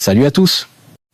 Salut à tous.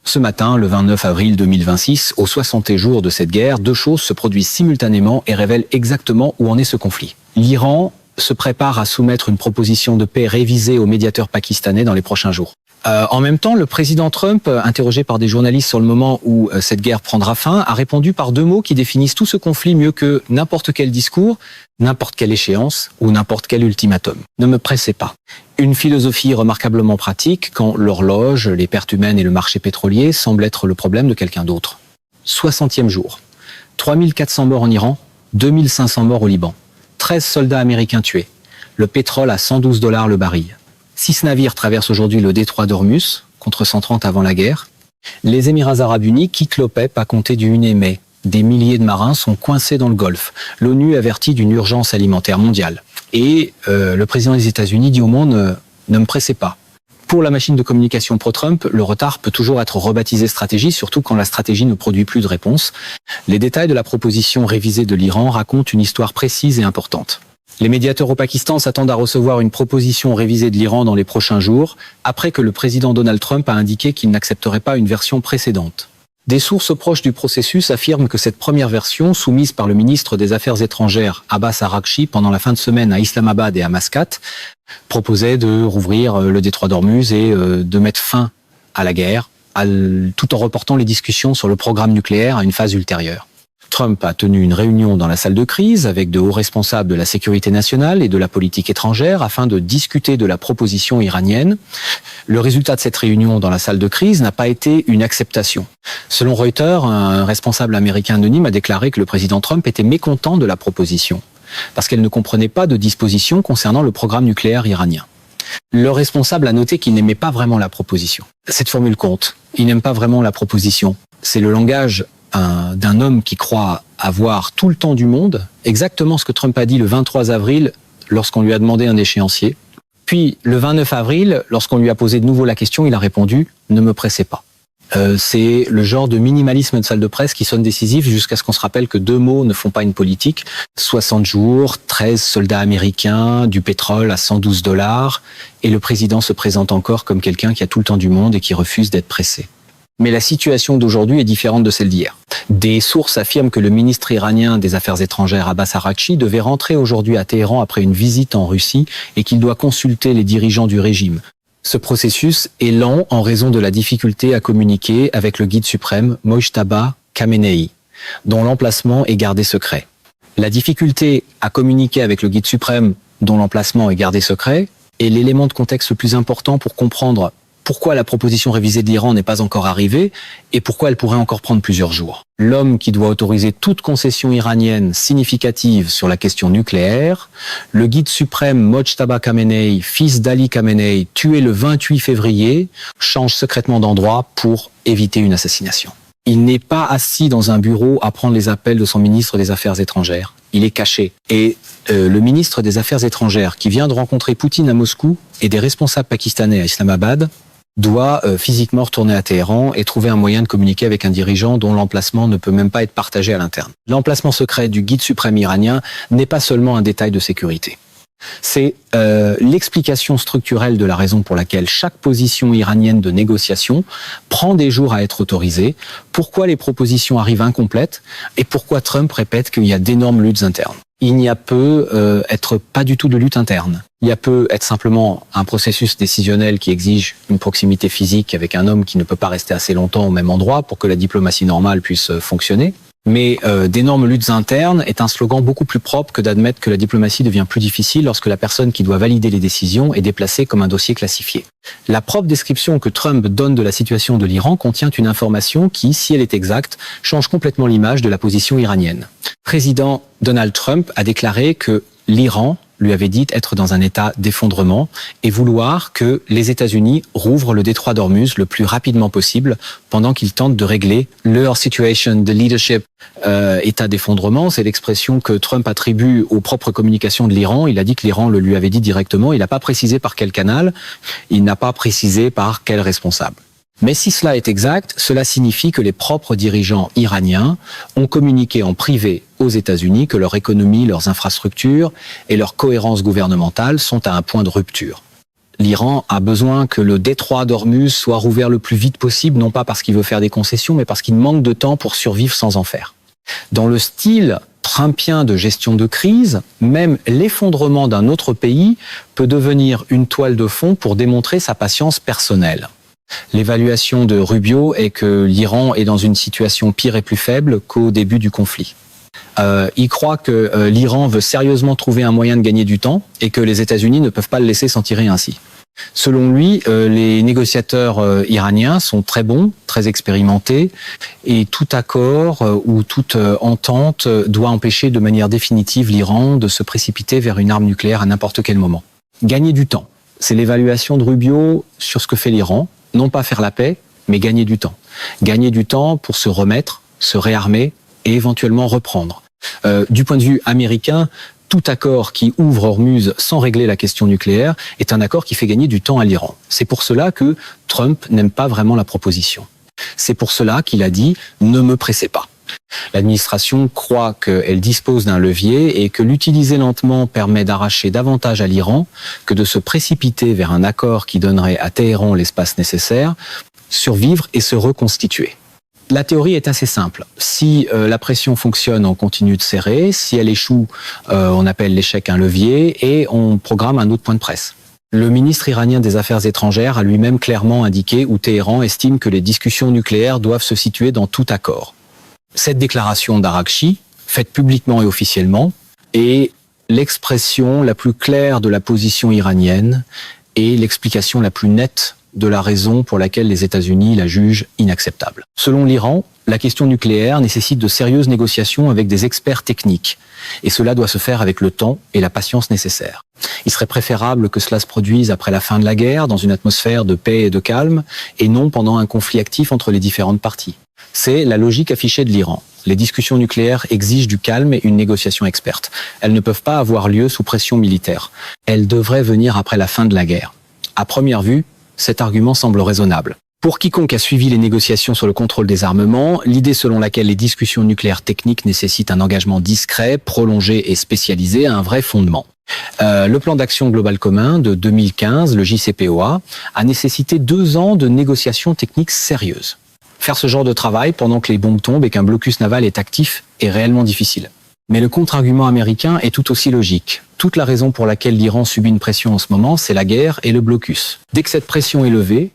Ce matin, le 29 avril 2026, aux 60 jours de cette guerre, deux choses se produisent simultanément et révèlent exactement où en est ce conflit. L'Iran se prépare à soumettre une proposition de paix révisée au médiateur pakistanais dans les prochains jours. En même temps, le président Trump, interrogé par des journalistes sur le moment où cette guerre prendra fin, a répondu par deux mots qui définissent tout ce conflit mieux que n'importe quel discours, n'importe quelle échéance ou n'importe quel ultimatum. Ne me pressez pas. Une philosophie remarquablement pratique quand l'horloge, les pertes humaines et le marché pétrolier semblent être le problème de quelqu'un d'autre. 60e jour. 3400 morts en Iran, 2500 morts au Liban. 13 soldats américains tués. Le pétrole à $112 le baril. 6 navires traversent aujourd'hui le détroit d'Ormuz, contre 130 avant la guerre. Les Émirats arabes unis quittent l'OPEP à compter du 1er mai. Des milliers de marins sont coincés dans le Golfe. L'ONU avertit d'une urgence alimentaire mondiale. Et le président des États-Unis dit au monde ne me pressez pas. Pour la machine de communication pro-Trump, le retard peut toujours être rebaptisé stratégie, surtout quand la stratégie ne produit plus de réponse. Les détails de la proposition révisée de l'Iran racontent une histoire précise et importante. Les médiateurs au Pakistan s'attendent à recevoir une proposition révisée de l'Iran dans les prochains jours, après que le président Donald Trump a indiqué qu'il n'accepterait pas une version précédente. Des sources proches du processus affirment que cette première version, soumise par le ministre des Affaires étrangères Abbas Araghchi pendant la fin de semaine à Islamabad et à Mascate, proposait de rouvrir le détroit d'Ormuz et de mettre fin à la guerre, tout en reportant les discussions sur le programme nucléaire à une phase ultérieure. Trump a tenu une réunion dans la salle de crise avec de hauts responsables de la sécurité nationale et de la politique étrangère afin de discuter de la proposition iranienne. Le résultat de cette réunion dans la salle de crise n'a pas été une acceptation. Selon Reuters, un responsable américain anonyme a déclaré que le président Trump était mécontent de la proposition parce qu'elle ne comprenait pas de dispositions concernant le programme nucléaire iranien. Le responsable a noté qu'il n'aimait pas vraiment la proposition. Cette formule compte. Il n'aime pas vraiment la proposition. C'est le langage d'un homme qui croit avoir tout le temps du monde, exactement ce que Trump a dit le 23 avril lorsqu'on lui a demandé un échéancier. Puis le 29 avril, lorsqu'on lui a posé de nouveau la question, il a répondu « ne me pressez pas ». C'est le genre de minimalisme de salle de presse qui sonne décisif jusqu'à ce qu'on se rappelle que deux mots ne font pas une politique. 60 jours, 13 soldats américains, du pétrole à $112, et le président se présente encore comme quelqu'un qui a tout le temps du monde et qui refuse d'être pressé. Mais la situation d'aujourd'hui est différente de celle d'hier. Des sources affirment que le ministre iranien des Affaires étrangères Abbas Araghchi devait rentrer aujourd'hui à Téhéran après une visite en Russie et qu'il doit consulter les dirigeants du régime. Ce processus est lent en raison de la difficulté à communiquer avec le guide suprême Mojtaba Khamenei, dont l'emplacement est gardé secret. La difficulté à communiquer avec le guide suprême dont l'emplacement est gardé secret est l'élément de contexte le plus important pour comprendre pourquoi la proposition révisée de l'Iran n'est pas encore arrivée et pourquoi elle pourrait encore prendre plusieurs jours. L'homme qui doit autoriser toute concession iranienne significative sur la question nucléaire, le guide suprême Mojtaba Khamenei, fils d'Ali Khamenei, tué le 28 février, change secrètement d'endroit pour éviter une assassination. Il n'est pas assis dans un bureau à prendre les appels de son ministre des Affaires étrangères. Il est caché. Et le ministre des Affaires étrangères, qui vient de rencontrer Poutine à Moscou et des responsables pakistanais à Islamabad, doit physiquement retourner à Téhéran et trouver un moyen de communiquer avec un dirigeant dont l'emplacement ne peut même pas être partagé à l'interne. L'emplacement secret du guide suprême iranien n'est pas seulement un détail de sécurité. C'est l'explication structurelle de la raison pour laquelle chaque position iranienne de négociation prend des jours à être autorisée, pourquoi les propositions arrivent incomplètes et pourquoi Trump répète qu'il y a d'énormes luttes internes. Il n'y a peu être pas du tout de lutte interne. Il y a peu être simplement un processus décisionnel qui exige une proximité physique avec un homme qui ne peut pas rester assez longtemps au même endroit pour que la diplomatie normale puisse fonctionner. Mais d'énormes luttes internes est un slogan beaucoup plus propre que d'admettre que la diplomatie devient plus difficile lorsque la personne qui doit valider les décisions est déplacée comme un dossier classifié. La propre description que Trump donne de la situation de l'Iran contient une information qui, si elle est exacte, change complètement l'image de la position iranienne. Le président Donald Trump a déclaré que l'Iran lui avait dit être dans un état d'effondrement et vouloir que les États-Unis rouvrent le détroit d'Ormuz le plus rapidement possible pendant qu'ils tentent de régler leur situation de leadership. État d'effondrement, c'est l'expression que Trump attribue aux propres communications de l'Iran. Il a dit que l'Iran le lui avait dit directement. Il n'a pas précisé par quel canal, il n'a pas précisé par quel responsable. Mais si cela est exact, cela signifie que les propres dirigeants iraniens ont communiqué en privé aux États-Unis que leur économie, leurs infrastructures et leur cohérence gouvernementale sont à un point de rupture. L'Iran a besoin que le détroit d'Ormuz soit rouvert le plus vite possible, non pas parce qu'il veut faire des concessions, mais parce qu'il manque de temps pour survivre sans en faire. Dans le style trumpien de gestion de crise, même l'effondrement d'un autre pays peut devenir une toile de fond pour démontrer sa patience personnelle. L'évaluation de Rubio est que l'Iran est dans une situation pire et plus faible qu'au début du conflit. Il croit que l'Iran veut sérieusement trouver un moyen de gagner du temps et que les États-Unis ne peuvent pas le laisser s'en tirer ainsi. Selon lui, les négociateurs iraniens sont très bons, très expérimentés, et tout accord ou toute entente doit empêcher de manière définitive l'Iran de se précipiter vers une arme nucléaire à n'importe quel moment. Gagner du temps, c'est l'évaluation de Rubio sur ce que fait l'Iran, non pas faire la paix, mais gagner du temps. Gagner du temps pour se remettre, se réarmer et éventuellement reprendre. Du point de vue américain, tout accord qui ouvre Hormuz sans régler la question nucléaire est un accord qui fait gagner du temps à l'Iran. C'est pour cela que Trump n'aime pas vraiment la proposition. C'est pour cela qu'il a dit « ne me pressez pas ». L'administration croit qu'elle dispose d'un levier et que l'utiliser lentement permet d'arracher davantage à l'Iran que de se précipiter vers un accord qui donnerait à Téhéran l'espace nécessaire, survivre et se reconstituer. La théorie est assez simple. Si la pression fonctionne, on continue de serrer. Si elle échoue, on appelle l'échec un levier et on programme un autre point de presse. Le ministre iranien des Affaires étrangères a lui-même clairement indiqué où Téhéran estime que les discussions nucléaires doivent se situer dans tout accord. Cette déclaration d'Arakchi, faite publiquement et officiellement, est l'expression la plus claire de la position iranienne et l'explication la plus nette de la raison pour laquelle les États-Unis la jugent inacceptable. Selon l'Iran, la question nucléaire nécessite de sérieuses négociations avec des experts techniques. Et cela doit se faire avec le temps et la patience nécessaires. Il serait préférable que cela se produise après la fin de la guerre, dans une atmosphère de paix et de calme, et non pendant un conflit actif entre les différentes parties. C'est la logique affichée de l'Iran. Les discussions nucléaires exigent du calme et une négociation experte. Elles ne peuvent pas avoir lieu sous pression militaire. Elles devraient venir après la fin de la guerre. À première vue, cet argument semble raisonnable. Pour quiconque a suivi les négociations sur le contrôle des armements, l'idée selon laquelle les discussions nucléaires techniques nécessitent un engagement discret, prolongé et spécialisé a un vrai fondement. Le plan d'action global commun de 2015, le JCPOA, a nécessité 2 ans de négociations techniques sérieuses. Faire ce genre de travail pendant que les bombes tombent et qu'un blocus naval est actif est réellement difficile. Mais le contre-argument américain est tout aussi logique. Toute la raison pour laquelle l'Iran subit une pression en ce moment, c'est la guerre et le blocus. Dès que cette pression est levée,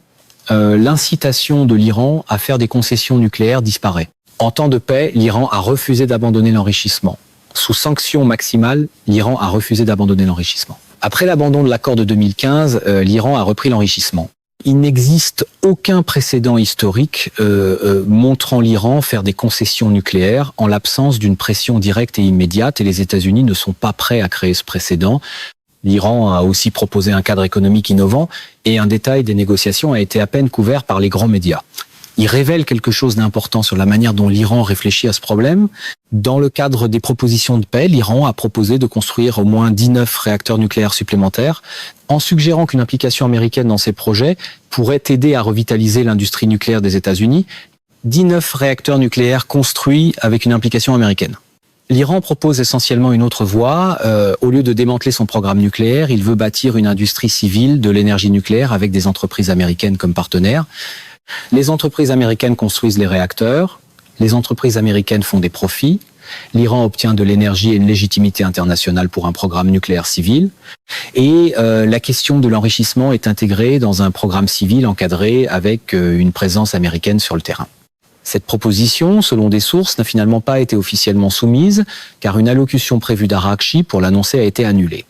l'incitation de l'Iran à faire des concessions nucléaires disparaît. En temps de paix, l'Iran a refusé d'abandonner l'enrichissement. Sous sanction maximale, l'Iran a refusé d'abandonner l'enrichissement. Après l'abandon de l'accord de 2015, l'Iran a repris l'enrichissement. Il n'existe aucun précédent historique montrant l'Iran faire des concessions nucléaires en l'absence d'une pression directe et immédiate, et les États-Unis ne sont pas prêts à créer ce précédent. L'Iran a aussi proposé un cadre économique innovant et un détail des négociations a été à peine couvert par les grands médias. Il révèle quelque chose d'important sur la manière dont l'Iran réfléchit à ce problème. Dans le cadre des propositions de paix, l'Iran a proposé de construire au moins 19 réacteurs nucléaires supplémentaires, en suggérant qu'une implication américaine dans ces projets pourrait aider à revitaliser l'industrie nucléaire des États-Unis. 19 réacteurs nucléaires construits avec une implication américaine. L'Iran propose essentiellement une autre voie. Au lieu de démanteler son programme nucléaire, il veut bâtir une industrie civile de l'énergie nucléaire avec des entreprises américaines comme partenaires. Les entreprises américaines construisent les réacteurs, les entreprises américaines font des profits, l'Iran obtient de l'énergie et une légitimité internationale pour un programme nucléaire civil, et la question de l'enrichissement est intégrée dans un programme civil encadré avec une présence américaine sur le terrain. Cette proposition, selon des sources, n'a finalement pas été officiellement soumise, car une allocution prévue d'Arakchi pour l'annoncer a été annulée.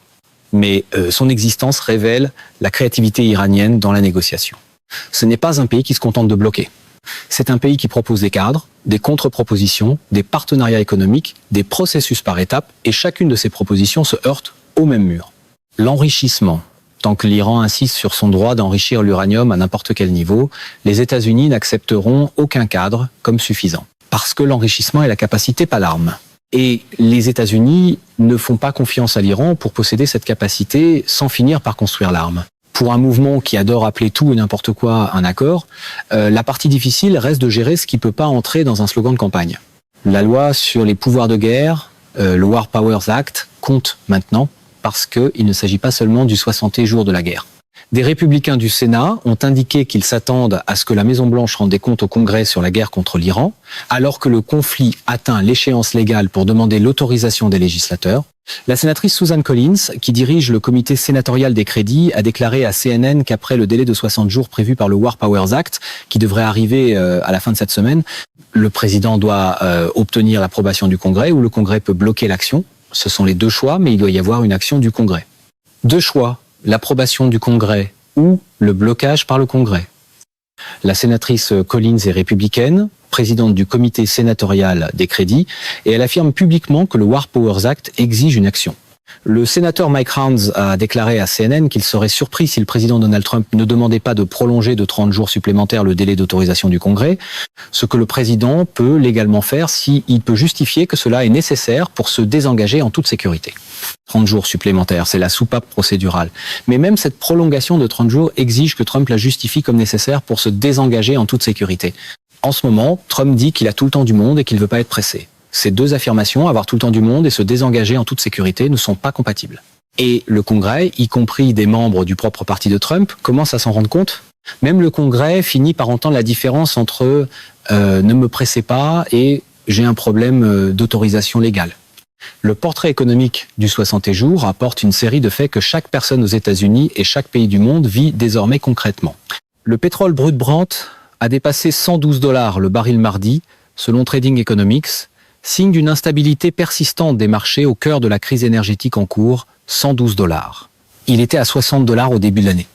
Mais son existence révèle la créativité iranienne dans la négociation. Ce n'est pas un pays qui se contente de bloquer. C'est un pays qui propose des cadres, des contre-propositions, des partenariats économiques, des processus par étapes, et chacune de ces propositions se heurte au même mur. L'enrichissement. Tant que l'Iran insiste sur son droit d'enrichir l'uranium à n'importe quel niveau, les États-Unis n'accepteront aucun cadre comme suffisant. Parce que l'enrichissement est la capacité, pas l'arme. Et les États-Unis ne font pas confiance à l'Iran pour posséder cette capacité sans finir par construire l'arme. Pour un mouvement qui adore appeler tout et n'importe quoi un accord, la partie difficile reste de gérer ce qui ne peut pas entrer dans un slogan de campagne. La loi sur les pouvoirs de guerre, le War Powers Act, compte maintenant parce qu'il ne s'agit pas seulement du 60e jour de la guerre. Des républicains du Sénat ont indiqué qu'ils s'attendent à ce que la Maison-Blanche rende des comptes au Congrès sur la guerre contre l'Iran, alors que le conflit atteint l'échéance légale pour demander l'autorisation des législateurs. La sénatrice Susan Collins, qui dirige le comité sénatorial des crédits, a déclaré à CNN qu'après le délai de 60 jours prévu par le War Powers Act, qui devrait arriver à la fin de cette semaine, le président doit obtenir l'approbation du Congrès ou le Congrès peut bloquer l'action. Ce sont les deux choix, mais il doit y avoir une action du Congrès. Deux choix, l'approbation du Congrès ou le blocage par le Congrès. La sénatrice Collins est républicaine, présidente du comité sénatorial des crédits, et elle affirme publiquement que le War Powers Act exige une action. Le sénateur Mike Rounds a déclaré à CNN qu'il serait surpris si le président Donald Trump ne demandait pas de prolonger de 30 jours supplémentaires le délai d'autorisation du Congrès, ce que le président peut légalement faire s'il peut justifier que cela est nécessaire pour se désengager en toute sécurité. 30 jours supplémentaires, c'est la soupape procédurale. Mais même cette prolongation de 30 jours exige que Trump la justifie comme nécessaire pour se désengager en toute sécurité. En ce moment, Trump dit qu'il a tout le temps du monde et qu'il ne veut pas être pressé. Ces deux affirmations, avoir tout le temps du monde et se désengager en toute sécurité, ne sont pas compatibles. Et le Congrès, y compris des membres du propre parti de Trump, commence à s'en rendre compte. Même le Congrès finit par entendre la différence entre ne me pressez pas et j'ai un problème d'autorisation légale. Le portrait économique du 60 jours apporte une série de faits que chaque personne aux États-Unis et chaque pays du monde vit désormais concrètement. Le pétrole brut Brent a dépassé $112 le baril mardi, selon Trading Economics, signe d'une instabilité persistante des marchés au cœur de la crise énergétique en cours, $112. Il était à $60 au début de l'année.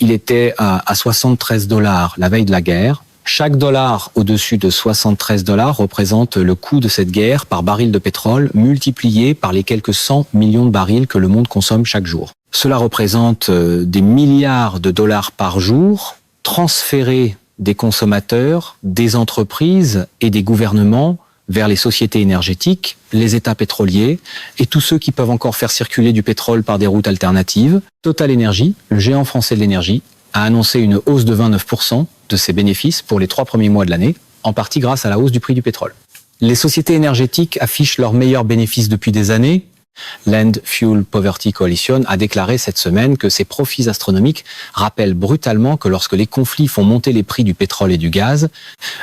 Il était à $73 la veille de la guerre. Chaque dollar au-dessus de $73 représente le coût de cette guerre par baril de pétrole multiplié par les quelques 100 millions de barils que le monde consomme chaque jour. Cela représente des milliards de dollars par jour transférés des consommateurs, des entreprises et des gouvernements vers les sociétés énergétiques, les États pétroliers et tous ceux qui peuvent encore faire circuler du pétrole par des routes alternatives. Total Energy, le géant français de l'énergie, a annoncé une hausse de 29% de ses bénéfices pour les 3 premiers mois de l'année, en partie grâce à la hausse du prix du pétrole. Les sociétés énergétiques affichent leurs meilleurs bénéfices depuis des années. Land Fuel Poverty Coalition a déclaré cette semaine que ces profits astronomiques rappellent brutalement que lorsque les conflits font monter les prix du pétrole et du gaz,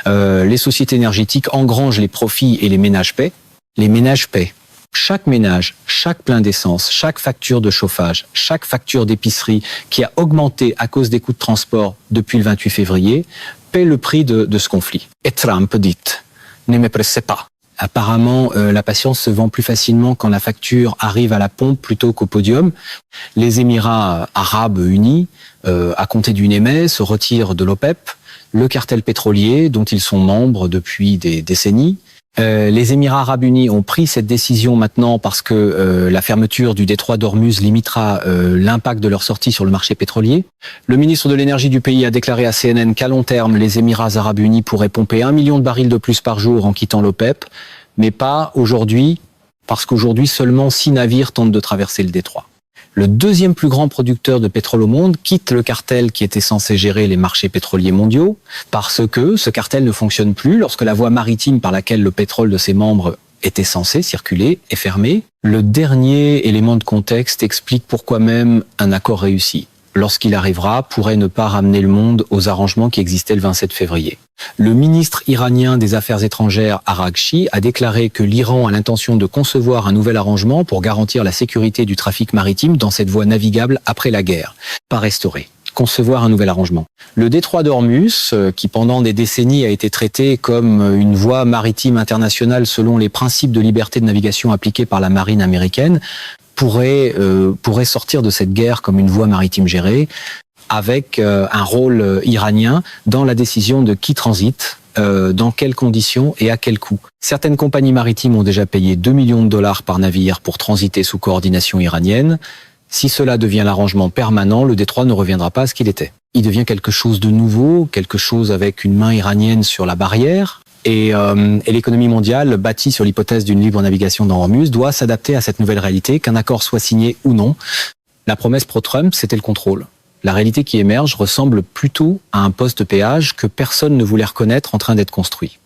les sociétés énergétiques engrangent les profits et les ménages paient. Les ménages paient. Chaque ménage, chaque plein d'essence, chaque facture de chauffage, chaque facture d'épicerie qui a augmenté à cause des coûts de transport depuis le 28 février paie le prix de ce conflit. Et Trump dit « Ne me pressez pas ». Apparemment, la patience se vend plus facilement quand la facture arrive à la pompe plutôt qu'au podium. Les Émirats arabes unis, à compter du Yémen, se retirent de l'OPEP, le cartel pétrolier dont ils sont membres depuis des décennies. Les Émirats arabes unis ont pris cette décision maintenant parce que la fermeture du détroit d'Ormuz limitera l'impact de leur sortie sur le marché pétrolier. Le ministre de l'énergie du pays a déclaré à CNN qu'à long terme, les Émirats arabes unis pourraient pomper 1 million de barils de plus par jour en quittant l'OPEP, mais pas aujourd'hui, parce qu'aujourd'hui seulement 6 navires tentent de traverser le détroit. Le deuxième plus grand producteur de pétrole au monde quitte le cartel qui était censé gérer les marchés pétroliers mondiaux parce que ce cartel ne fonctionne plus lorsque la voie maritime par laquelle le pétrole de ses membres était censé circuler est fermée. Le dernier élément de contexte explique pourquoi même un accord réussi, lorsqu'il arrivera, pourrait ne pas ramener le monde aux arrangements qui existaient le 27 février. Le ministre iranien des Affaires étrangères, Araghchi, a déclaré que l'Iran a l'intention de concevoir un nouvel arrangement pour garantir la sécurité du trafic maritime dans cette voie navigable après la guerre, pas restaurée. Concevoir un nouvel arrangement. Le détroit d'Ormuz, qui pendant des décennies a été traité comme une voie maritime internationale selon les principes de liberté de navigation appliqués par la marine américaine, pourrait sortir de cette guerre comme une voie maritime gérée, avec un rôle iranien dans la décision de qui transite, dans quelles conditions et à quel coût. Certaines compagnies maritimes ont déjà payé 2 millions de dollars par navire pour transiter sous coordination iranienne. Si cela devient l'arrangement permanent, le détroit ne reviendra pas à ce qu'il était. Il devient quelque chose de nouveau, quelque chose avec une main iranienne sur la barrière. Et l'économie mondiale, bâtie sur l'hypothèse d'une libre navigation dans Hormuz, doit s'adapter à cette nouvelle réalité, qu'un accord soit signé ou non. La promesse pro-Trump, c'était le contrôle. La réalité qui émerge ressemble plutôt à un poste de péage que personne ne voulait reconnaître en train d'être construit.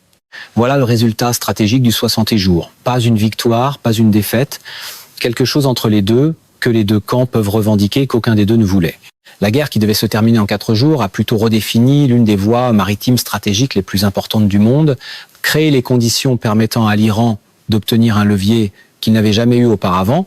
Voilà le résultat stratégique du 60 jours. Pas une victoire, pas une défaite, quelque chose entre les deux que les deux camps peuvent revendiquer qu'aucun des deux ne voulait. La guerre qui devait se terminer en 4 jours a plutôt redéfini l'une des voies maritimes stratégiques les plus importantes du monde, créé les conditions permettant à l'Iran d'obtenir un levier qu'il n'avait jamais eu auparavant,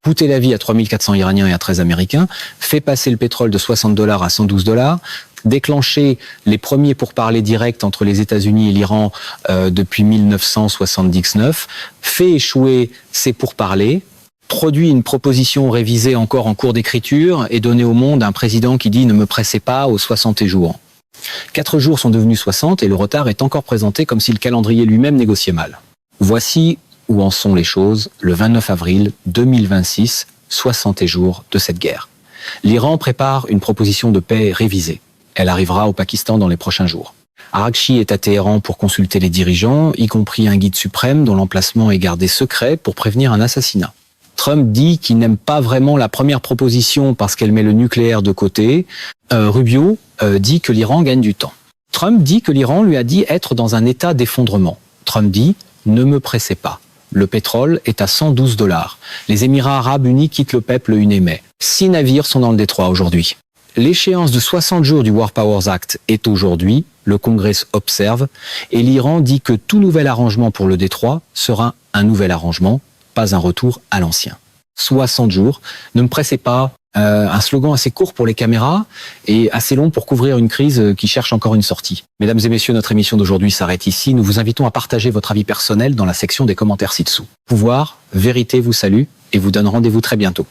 coûté la vie à 3400 Iraniens et à 13 Américains, fait passer le pétrole de $60 à $112, déclenché les premiers pourparlers directs entre les États-Unis et l'Iran depuis 1979, fait échouer ces pourparlers, produit une proposition révisée encore en cours d'écriture et donné au monde un président qui dit « ne me pressez pas aux 60 jours ». 4 jours sont devenus 60 et le retard est encore présenté comme si le calendrier lui-même négociait mal. Voici où en sont les choses le 29 avril 2026, 60 jours de cette guerre. L'Iran prépare une proposition de paix révisée. Elle arrivera au Pakistan dans les prochains jours. Araghchi est à Téhéran pour consulter les dirigeants, y compris un guide suprême dont l'emplacement est gardé secret pour prévenir un assassinat. Trump dit qu'il n'aime pas vraiment la première proposition parce qu'elle met le nucléaire de côté. Rubio dit que l'Iran gagne du temps. Trump dit que l'Iran lui a dit être dans un état d'effondrement. Trump dit « ne me pressez pas ». Le pétrole est à $112. Les Émirats arabes unis quittent l'OPEP le 1 mai. 6 navires sont dans le détroit aujourd'hui. L'échéance de 60 jours du War Powers Act est aujourd'hui, le Congrès observe, et l'Iran dit que tout nouvel arrangement pour le détroit sera un nouvel arrangement, pas un retour à l'ancien. 60 jours, ne me pressez pas, un slogan assez court pour les caméras et assez long pour couvrir une crise qui cherche encore une sortie. Mesdames et messieurs, notre émission d'aujourd'hui s'arrête ici. Nous vous invitons à partager votre avis personnel dans la section des commentaires ci-dessous. Pouvoir, vérité vous salue et vous donne rendez-vous très bientôt.